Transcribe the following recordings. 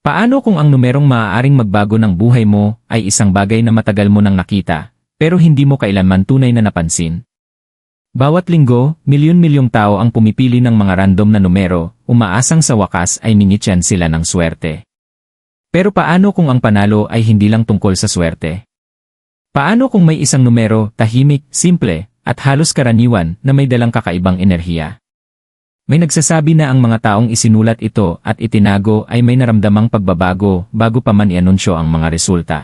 Paano kung ang numerong maaaring magbago ng buhay mo ay isang bagay na matagal mo nang nakita, pero hindi mo kailanman tunay na napansin? Bawat linggo, milyon-milyong tao ang pumipili ng mga random na numero, umaasang sa wakas ay mingityan sila ng swerte. Pero paano kung ang panalo ay hindi lang tungkol sa swerte? Paano kung may isang numero, tahimik, simple, at halos karaniwan na may dalang kakaibang enerhiya? May nagsasabi na ang mga taong isinulat ito at itinago ay may naramdamang pagbabago bago pa man ianunsyo ang mga resulta.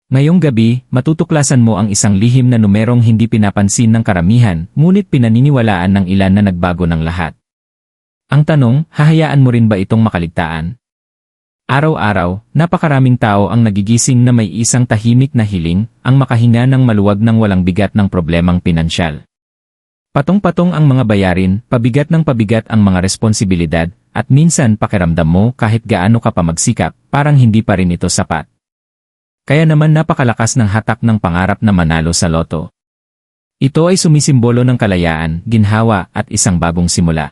Ngayong gabi, matutuklasan mo ang isang lihim na numerong hindi pinapansin ng karamihan, ngunit pinaniniwalaan ng ilan na nagbago ng lahat. Ang tanong, hahayaan mo rin ba itong makaligtaan? Araw-araw, napakaraming tao ang nagigising na may isang tahimik na hiling, ang makahinga ng maluwag ng walang bigat ng problemang pinansyal. Patong-patong ang mga bayarin, pabigat ng pabigat ang mga responsibilidad, at minsan pakiramdam mo kahit gaano ka pa magsikap, parang hindi pa rin ito sapat. Kaya naman napakalakas ng hatak ng pangarap na manalo sa loto. Ito ay sumisimbolo ng kalayaan, ginhawa, at isang bagong simula.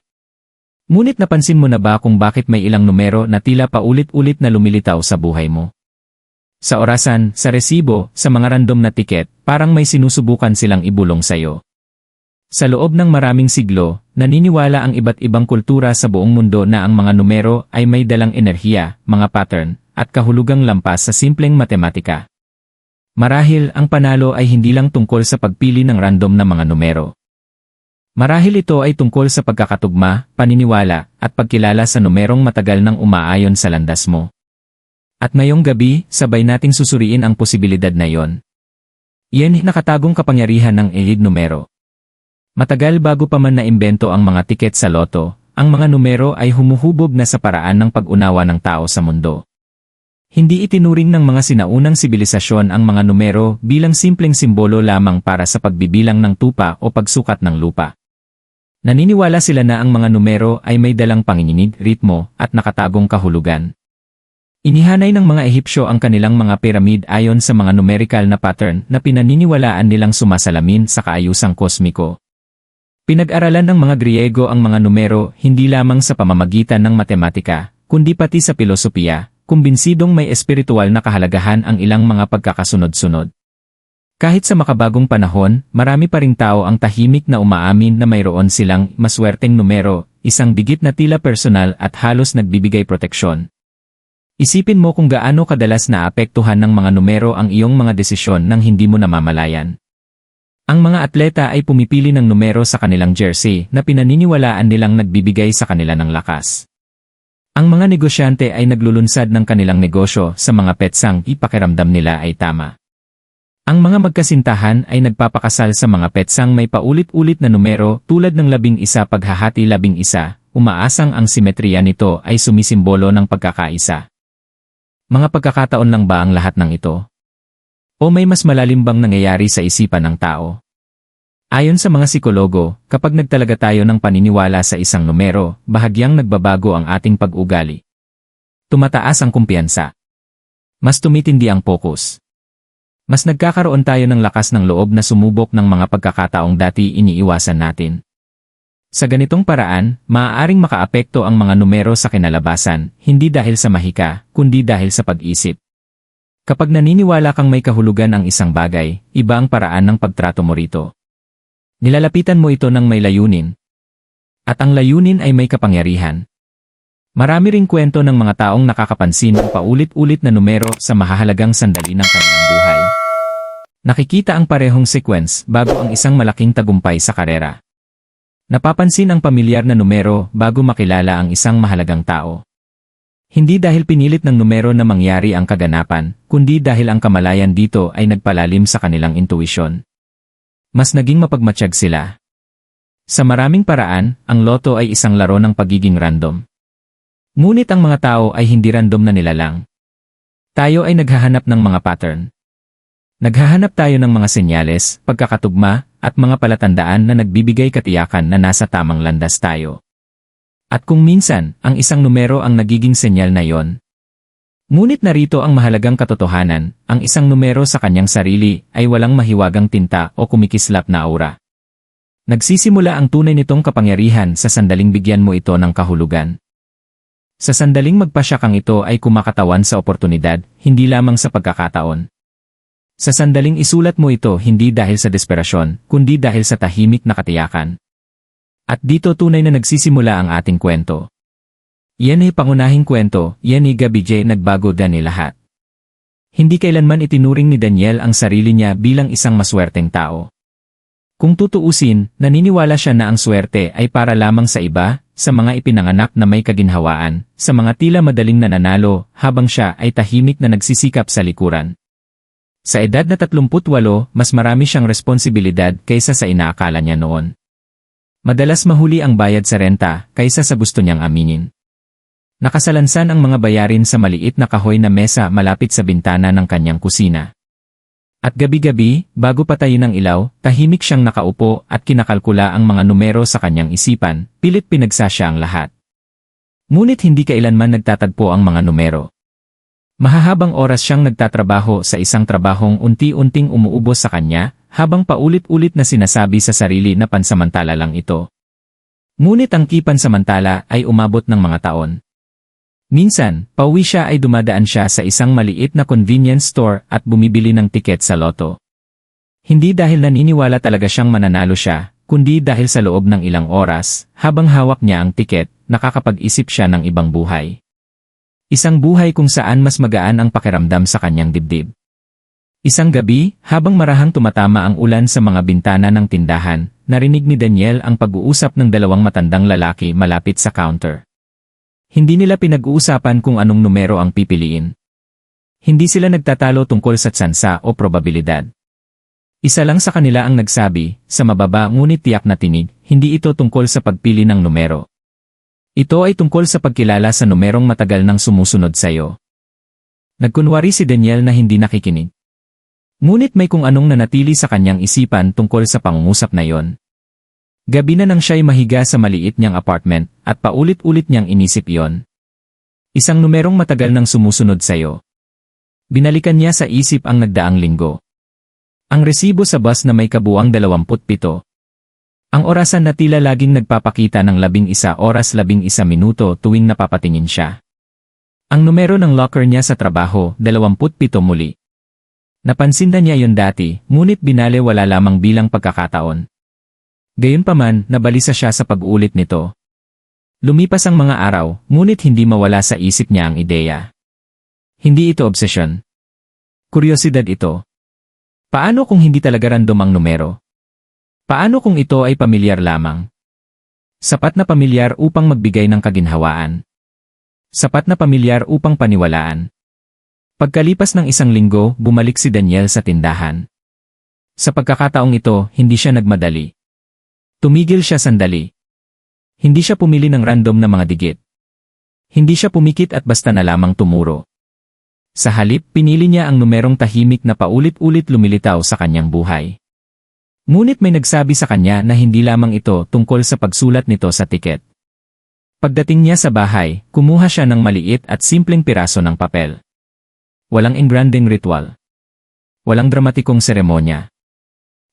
Ngunit napansin mo na ba kung bakit may ilang numero na tila paulit-ulit na lumilitaw sa buhay mo? Sa orasan, sa resibo, sa mga random na tiket, parang may sinusubukan silang ibulong sa'yo. Sa loob ng maraming siglo, naniniwala ang iba't ibang kultura sa buong mundo na ang mga numero ay may dalang enerhiya, mga pattern, at kahulugang lampas sa simpleng matematika. Marahil ang panalo ay hindi lang tungkol sa pagpili ng random na mga numero. Marahil ito ay tungkol sa pagkakatugma, paniniwala, at pagkilala sa numerong matagal nang umaayon sa landas mo. At ngayong gabi, sabay nating susuriin ang posibilidad na iyon. Iyan nakatagong kapangyarihan ng elid numero. Matagal bago pa man naimbento ang mga tiket sa loto, ang mga numero ay humuhubog na sa paraan ng pag-unawa ng tao sa mundo. Hindi itinuring ng mga sinaunang sibilisasyon ang mga numero bilang simpleng simbolo lamang para sa pagbibilang ng tupa o pagsukat ng lupa. Naniniwala sila na ang mga numero ay may dalang panginginig, ritmo, at nakatagong kahulugan. Inihanay ng mga Ehipsyo ang kanilang mga piramid ayon sa mga numerical na pattern na pinaniniwalaan nilang sumasalamin sa kaayusang kosmiko. Pinag-aralan ng mga Griego ang mga numero hindi lamang sa pamamagitan ng matematika, kundi pati sa pilosopiya, kumbinsidong may espiritual na kahalagahan ang ilang mga pagkakasunod-sunod. Kahit sa makabagong panahon, marami pa ring tao ang tahimik na umaamin na mayroon silang maswerteng numero, isang digit na tila personal at halos nagbibigay proteksyon. Isipin mo kung gaano kadalas naapektuhan ng mga numero ang iyong mga desisyon nang hindi mo namamalayan. Ang mga atleta ay pumipili ng numero sa kanilang jersey na pinaniniwalaan nilang nagbibigay sa kanila ng lakas. Ang mga negosyante ay naglulunsad ng kanilang negosyo sa mga petsang ipakiramdam nila ay tama. Ang mga magkasintahan ay nagpapakasal sa mga petsang may paulit-ulit na numero tulad ng 11 paghahati 11, umaasang ang simetriya nito ay sumisimbolo ng pagkakaisa. Mga pagkakataon lang ba ang lahat ng ito? O may mas malalim bang nangyayari sa isipan ng tao? Ayon sa mga psikologo, kapag nagtalaga tayo ng paniniwala sa isang numero, bahagyang nagbabago ang ating pag-ugali. Tumataas ang kumpiyansa. Mas tumitindi ang focus. Mas nagkakaroon tayo ng lakas ng loob na sumubok ng mga pagkakataong dati iniiwasan natin. Sa ganitong paraan, maaaring makaapekto ang mga numero sa kinalabasan, hindi dahil sa mahika, kundi dahil sa pag-isip. Kapag naniniwala kang may kahulugan ang isang bagay, iba ang paraan ng pagtrato mo rito. Nilalapitan mo ito ng may layunin. At ang layunin ay may kapangyarihan. Marami ring kwento ng mga taong nakakapansin ng paulit-ulit na numero sa mahahalagang sandali ng kanilang buhay. Nakikita ang parehong sequence bago ang isang malaking tagumpay sa karera. Napapansin ang pamilyar na numero bago makilala ang isang mahalagang tao. Hindi dahil pinilit ng numero na mangyari ang kaganapan, kundi dahil ang kamalayan dito ay nagpalalim sa kanilang intuisyon. Mas naging mapagmatsyag sila. Sa maraming paraan, ang loto ay isang laro ng pagiging random. Ngunit ang mga tao ay hindi random na nilalang. Tayo ay naghahanap ng mga pattern. Naghahanap tayo ng mga senyales, pagkakatugma, at mga palatandaan na nagbibigay katiyakan na nasa tamang landas tayo. At kung minsan, ang isang numero ang nagiging senyal na yon. Ngunit narito ang mahalagang katotohanan, ang isang numero sa kanyang sarili ay walang mahiwagang tinta o kumikislap na aura. Nagsisimula ang tunay nitong kapangyarihan sa sandaling bigyan mo ito ng kahulugan. Sa sandaling magpasya kang ito ay kumakatawan sa oportunidad, hindi lamang sa pagkakataon. Sa sandaling isulat mo ito hindi dahil sa desperasyon, kundi dahil sa tahimik na katiyakan. At dito tunay na nagsisimula ang ating kwento. Yan ay pangunahing kwento, yan ay Gabi J nagbago ni lahat. Hindi kailanman itinuring ni Daniel ang sarili niya bilang isang maswerteng tao. Kung tutuusin, naniniwala siya na ang swerte ay para lamang sa iba, sa mga ipinanganak na may kaginhawaan, sa mga tila madaling nananalo, habang siya ay tahimik na nagsisikap sa likuran. Sa edad na 38, mas marami siyang responsibilidad kaysa sa inaakala niya noon. Madalas mahuli ang bayad sa renta kaysa sa gusto niyang aminin. Nakasalansan ang mga bayarin sa maliit na kahoy na mesa malapit sa bintana ng kanyang kusina. At gabi-gabi, bago patayin ang ilaw, tahimik siyang nakaupo at kinakalkula ang mga numero sa kanyang isipan, pilit pinagsasya ang lahat. Ngunit hindi kailanman nagtatagpo ang mga numero. Mahahabang oras siyang nagtatrabaho sa isang trabahong unti-unting umuubos sa kanya, habang paulit-ulit na sinasabi sa sarili na pansamantala lang ito. Ngunit ang pansamantala ay umabot ng mga taon. Minsan, pauwi siya ay dumadaan siya sa isang maliit na convenience store at bumibili ng tiket sa loto. Hindi dahil naniniwala talaga siyang mananalo siya, kundi dahil sa loob ng ilang oras, habang hawak niya ang tiket, nakakapag-isip siya ng ibang buhay. Isang buhay kung saan mas magaan ang pakiramdam sa kanyang dibdib. Isang gabi, habang marahang tumatama ang ulan sa mga bintana ng tindahan, narinig ni Daniel ang pag-uusap ng dalawang matandang lalaki malapit sa counter. Hindi nila pinag-uusapan kung anong numero ang pipiliin. Hindi sila nagtatalo tungkol sa tsansa o probabilidad. Isa lang sa kanila ang nagsabi, sa mababa ngunit tiyak na tinig, hindi ito tungkol sa pagpili ng numero. Ito ay tungkol sa pagkilala sa numerong matagal nang sumusunod sa iyo. Nagkunwari si Daniel na hindi nakikinig. Ngunit may kung anong nanatili sa kanyang isipan tungkol sa pangungusap na yon. Gabi na nang siya'y mahiga sa maliit niyang apartment, at paulit-ulit niyang inisip yon. Isang numerong matagal nang sumusunod sa'yo. Binalikan niya sa isip ang nagdaang linggo. Ang resibo sa bus na may kabuang 27. Ang orasan na tila laging nagpapakita ng 11 oras 11 minuto tuwing napapatingin siya. Ang numero ng locker niya sa trabaho, 27 muli. Napansin na niya yon dati, ngunit binalewala lamang bilang pagkakataon. Gayunpaman, nabalisa siya sa pag-ulit nito. Lumipas ang mga araw, ngunit hindi mawala sa isip niya ang ideya. Hindi ito obsesyon. Kuryosidad ito. Paano kung hindi talaga random ang numero? Paano kung ito ay pamilyar lamang? Sapat na pamilyar upang magbigay ng kaginhawaan. Sapat na pamilyar upang paniwalaan. Pagkalipas ng isang linggo, bumalik si Daniel sa tindahan. Sa pagkakataong ito, hindi siya nagmadali. Tumigil siya sandali. Hindi siya pumili ng random na mga digit. Hindi siya pumikit at basta na lamang tumuro. Sa halip, pinili niya ang numerong tahimik na paulit-ulit lumilitaw sa kanyang buhay. Ngunit may nagsabi sa kanya na hindi lamang ito tungkol sa pagsulat nito sa tiket. Pagdating niya sa bahay, kumuha siya ng maliit at simpleng piraso ng papel. Walang engranding ritual. Walang dramatikong seremonya.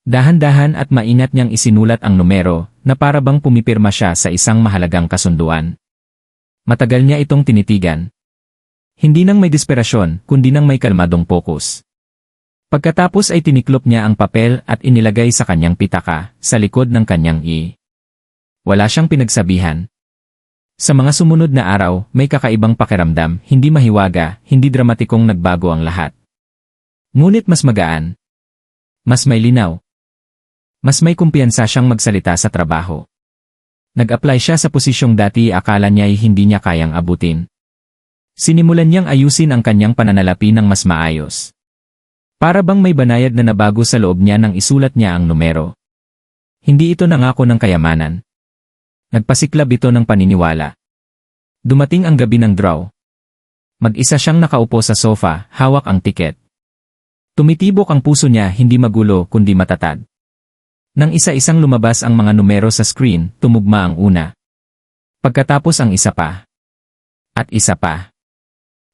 Dahan-dahan at maingat niyang isinulat ang numero, na para bang pumipirma siya sa isang mahalagang kasunduan. Matagal niya itong tinitigan. Hindi nang may desperasyon, kundi nang may kalmadong pokus. Pagkatapos ay tiniklop niya ang papel at inilagay sa kanyang pitaka, sa likod ng kanyang Wala siyang pinagsabihan. Sa mga sumunod na araw, may kakaibang pakiramdam, hindi mahiwaga, hindi dramatikong nagbago ang lahat. Ngunit mas magaan. Mas may linaw. Mas may kumpiyansa siyang magsalita sa trabaho. Nag-apply siya sa posisyong dati akala niya ay hindi niya kayang abutin. Sinimulan niyang ayusin ang kanyang pananalapi ng mas maayos. Para bang may banayad na nabago sa loob niya nang isulat niya ang numero. Hindi ito nangako ng kayamanan. Nagpasiklab ito ng paniniwala. Dumating ang gabi ng draw. Mag-isa siyang nakaupo sa sofa, hawak ang tiket. Tumitibok ang puso niya, hindi magulo kundi matatag. Nang isa-isang lumabas ang mga numero sa screen, tumugma ang una. Pagkatapos ang isa pa. At isa pa.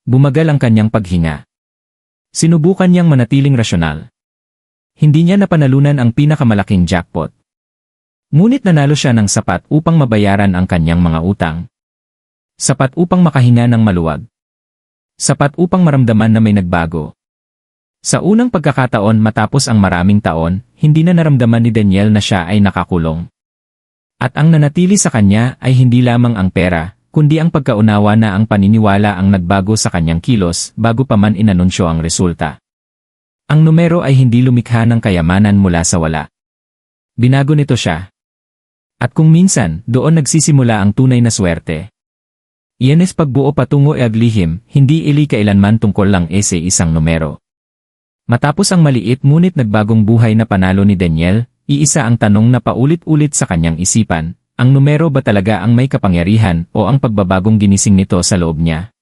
Bumagal ang kanyang paghinga. Sinubukan niyang manatiling rasyonal. Hindi niya napanalunan ang pinakamalaking jackpot. Ngunit nanalo siya ng sapat upang mabayaran ang kanyang mga utang. Sapat upang makahinga ng maluwag. Sapat upang maramdaman na may nagbago. Sa unang pagkakataon matapos ang maraming taon, hindi na naramdaman ni Daniel na siya ay nakakulong. At ang nanatili sa kanya ay hindi lamang ang pera, kundi ang pagkaunawa na ang paniniwala ang nagbago sa kanyang kilos bago pa man inanunsyo ang resulta. Ang numero ay hindi lumikha ng kayamanan mula sa wala. Binago nito siya. At kung minsan, doon nagsisimula ang tunay na swerte. Iyanes pagbuo patungo e aglihim, hindi ili kailanman tungkol lang sa isang numero. Matapos ang maliit ngunit nagbagong buhay na panalo ni Daniel, iisa ang tanong na paulit-ulit sa kanyang isipan, ang numero ba talaga ang may kapangyarihan o ang pagbabagong ginising nito sa loob niya?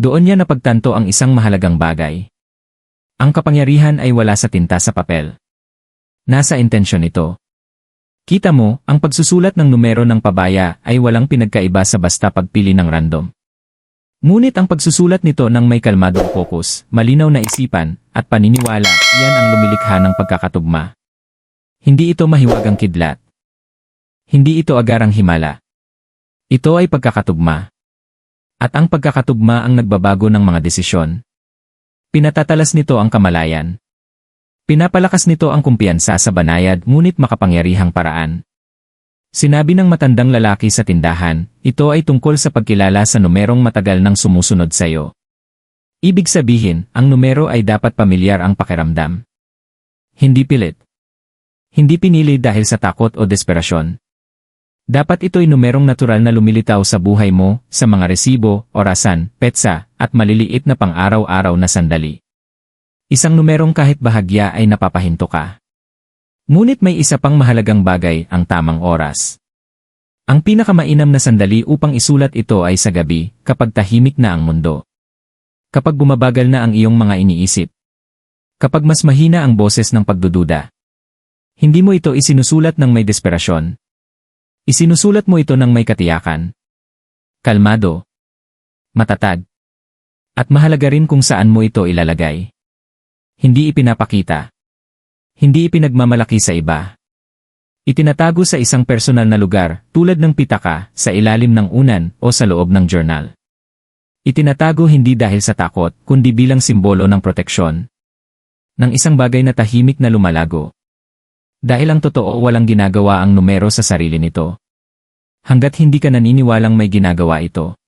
Doon niya napagtanto ang isang mahalagang bagay. Ang kapangyarihan ay wala sa tinta sa papel. Nasa intensyon ito. Kita mo, ang pagsusulat ng numero ng pabaya ay walang pinagkaiba sa basta pagpili ng random. Ngunit ang pagsusulat nito ng may kalmadong focus, malinaw na isipan, at paniniwala, iyan ang lumilikha ng pagkakatugma. Hindi ito mahiwagang kidlat. Hindi ito agarang himala. Ito ay pagkakatugma. At ang pagkakatugma ang nagbabago ng mga desisyon. Pinatatalas nito ang kamalayan. Pinapalakas nito ang kumpiyansa sa banayad ngunit makapangyarihang paraan. Sinabi ng matandang lalaki sa tindahan, ito ay tungkol sa pagkilala sa numerong matagal nang sumusunod sa iyo. Ibig sabihin, ang numero ay dapat pamilyar ang pakiramdam. Hindi pilit. Hindi pinili dahil sa takot o desperasyon. Dapat ito'y numerong natural na lumilitaw sa buhay mo, sa mga resibo, orasan, petsa, at maliliit na pang-araw-araw na sandali. Isang numerong kahit bahagya ay napapahinto ka. Ngunit may isa pang mahalagang bagay, ang tamang oras. Ang pinakamainam na sandali upang isulat ito ay sa gabi, kapag tahimik na ang mundo. Kapag bumabagal na ang iyong mga iniisip. Kapag mas mahina ang boses ng pagdududa. Hindi mo ito isinusulat ng may desperasyon. Isinusulat mo ito ng may katiyakan. Kalmado. Matatag. At mahalaga rin kung saan mo ito ilalagay. Hindi ipinapakita. Hindi ipinagmamalaki sa iba. Itinatago sa isang personal na lugar, tulad ng pitaka, sa ilalim ng unan, o sa loob ng journal. Itinatago hindi dahil sa takot, kundi bilang simbolo ng proteksyon. Ng isang bagay na tahimik na lumalago. Dahil ang totoo walang ginagawa ang numero sa sarili nito. Hanggat hindi ka naniniwalang may ginagawa ito.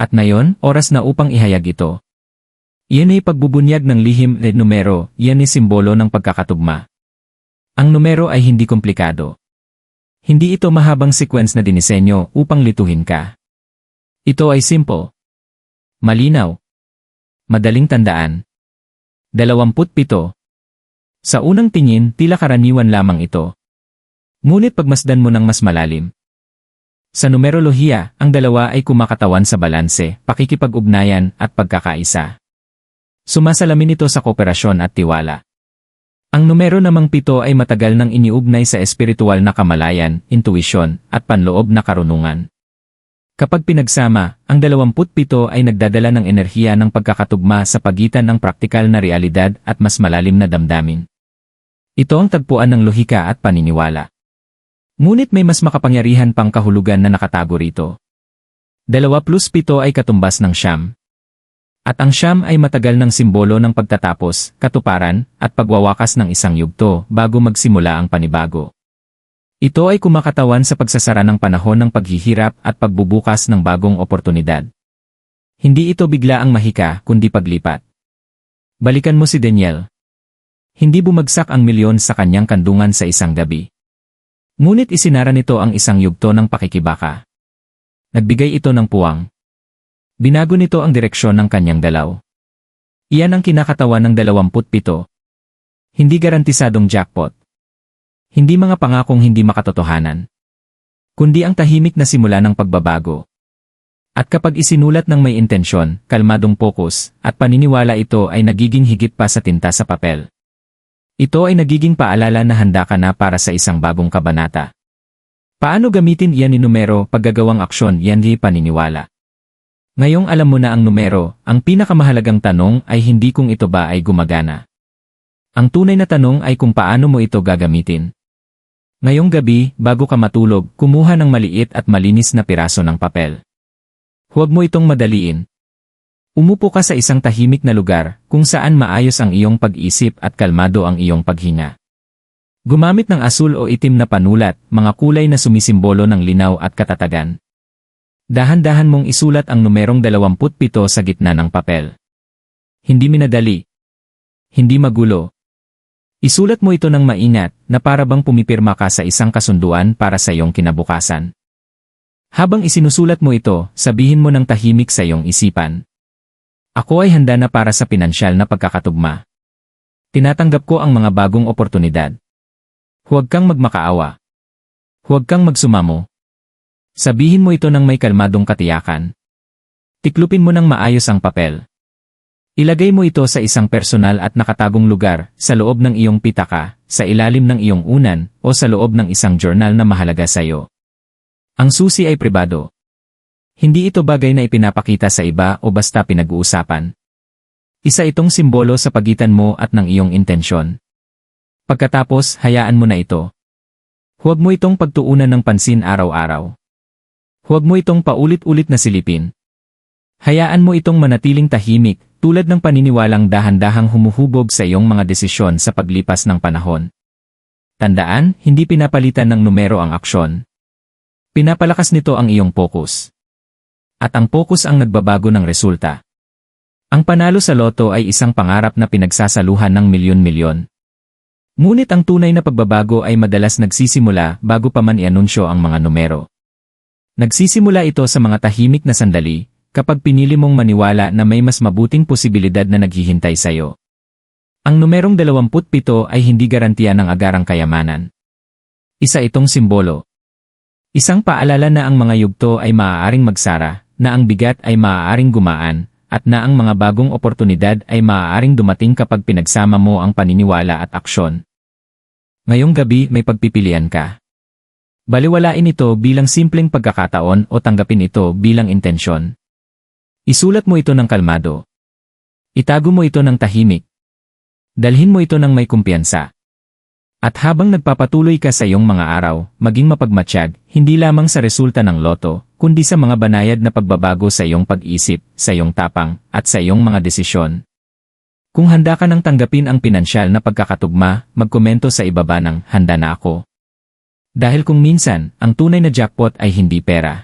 At ngayon, oras na upang ihayag ito. Iyan ay pagbubunyag ng lihim na numero, iyan ay simbolo ng pagkakatugma. Ang numero ay hindi komplikado. Hindi ito mahabang sequence na dinisenyo upang lituhin ka. Ito ay simple. Malinaw. Madaling tandaan. 27. Sa unang tingin, tila karaniwan lamang ito. Ngunit pagmasdan mo ng mas malalim. Sa numerolohiya, ang dalawa ay kumakatawan sa balanse, pakikipag-ugnayan, at pagkakaisa. Sumasalamin ito sa kooperasyon at tiwala. Ang numero namang 7 ay matagal nang iniugnay sa espiritual na kamalayan, intuisyon, at panloob na karunungan. Kapag pinagsama, ang 27 ay nagdadala ng enerhiya ng pagkakatugma sa pagitan ng praktikal na realidad at mas malalim na damdamin. Ito ang tagpuan ng lohika at paniniwala. Ngunit may mas makapangyarihan pang kahulugan na nakatago rito. 2 plus 7 ay katumbas ng siyam. At ang siyam ay matagal ng simbolo ng pagtatapos, katuparan, at pagwawakas ng isang yugto bago magsimula ang panibago. Ito ay kumakatawan sa pagsasara ng panahon ng paghihirap at pagbubukas ng bagong oportunidad. Hindi ito bigla ang mahika kundi paglipat. Balikan mo si Daniel. Hindi bumagsak ang milyon sa kanyang kandungan sa isang gabi. Ngunit isinara nito ang isang yugto ng pakikibaka. Nagbigay ito ng puwang. Binago nito ang direksyon ng kanyang dalaw. Iyan ang kinakatawan ng 27. Hindi garantisadong jackpot. Hindi mga pangakong hindi makatotohanan. Kundi ang tahimik na simula ng pagbabago. At kapag isinulat ng may intensyon, kalmadong focus, at paniniwala ito ay nagiging higit pa sa tinta sa papel. Ito ay nagiging paalala na handa ka na para sa isang bagong kabanata. Paano gamitin iyan ni numero paggagawang aksyon yan di paniniwala? Ngayong alam mo na ang numero, ang pinakamahalagang tanong ay hindi kung ito ba ay gumagana. Ang tunay na tanong ay kung paano mo ito gagamitin. Ngayong gabi, bago ka matulog, kumuha ng maliit at malinis na piraso ng papel. Huwag mo itong madaliin. Umupo ka sa isang tahimik na lugar kung saan maayos ang iyong pag-isip at kalmado ang iyong paghinga. Gumamit ng asul o itim na panulat, mga kulay na sumisimbolo ng linaw at katatagan. Dahan-dahan mong isulat ang numerong 27 sa gitna ng papel. Hindi minadali. Hindi magulo. Isulat mo ito ng maingat na para bang pumipirma ka sa isang kasunduan para sa iyong kinabukasan. Habang isinusulat mo ito, sabihin mo ng tahimik sa iyong isipan. Ako ay handa na para sa pinansyal na pagkakatugma. Tinatanggap ko ang mga bagong oportunidad. Huwag kang magmakaawa. Huwag kang magsumamo. Sabihin mo ito ng may kalmadong katiyakan. Tiklupin mo ng maayos ang papel. Ilagay mo ito sa isang personal at nakatagong lugar, sa loob ng iyong pitaka, sa ilalim ng iyong unan, o sa loob ng isang journal na mahalaga sa iyo. Ang susi ay pribado. Hindi ito bagay na ipinapakita sa iba o basta pinag-uusapan. Isa itong simbolo sa pagitan mo at ng iyong intensyon. Pagkatapos, hayaan mo na ito. Huwag mo itong pagtuunan ng pansin araw-araw. Huwag mo itong paulit-ulit na silipin. Hayaan mo itong manatiling tahimik, tulad ng paniniwalang dahan-dahang humuhubog sa iyong mga desisyon sa paglipas ng panahon. Tandaan, hindi pinapalitan ng numero ang aksyon. Pinapalakas nito ang iyong focus. At ang focus ang nagbabago ng resulta. Ang panalo sa loto ay isang pangarap na pinagsasaluhan ng milyon-milyon. Ngunit ang tunay na pagbabago ay madalas nagsisimula bago pa man i-anunsyo ang mga numero. Nagsisimula ito sa mga tahimik na sandali, kapag pinili mong maniwala na may mas mabuting posibilidad na naghihintay sa iyo. Ang numerong 27 ay hindi garantiya ng agarang kayamanan. Isa itong simbolo. Isang paalala na ang mga yugto ay maaaring magsara, na ang bigat ay maaaring gumaan, at na ang mga bagong oportunidad ay maaaring dumating kapag pinagsama mo ang paniniwala at aksyon. Ngayong gabi may pagpipilian ka. Baliwalain ito bilang simpleng pagkakataon o tanggapin ito bilang intensyon. Isulat mo ito ng kalmado. Itago mo ito ng tahimik. Dalhin mo ito ng may kumpiyansa. At habang nagpapatuloy ka sa iyong mga araw, maging mapagmatsyag, hindi lamang sa resulta ng loto, kundi sa mga banayad na pagbabago sa iyong pag-isip, sa iyong tapang, at sa iyong mga desisyon. Kung handa ka nang tanggapin ang pinansyal na pagkakatugma, magkomento sa ibaba ng "Handa na ako." Dahil kung minsan, ang tunay na jackpot ay hindi pera.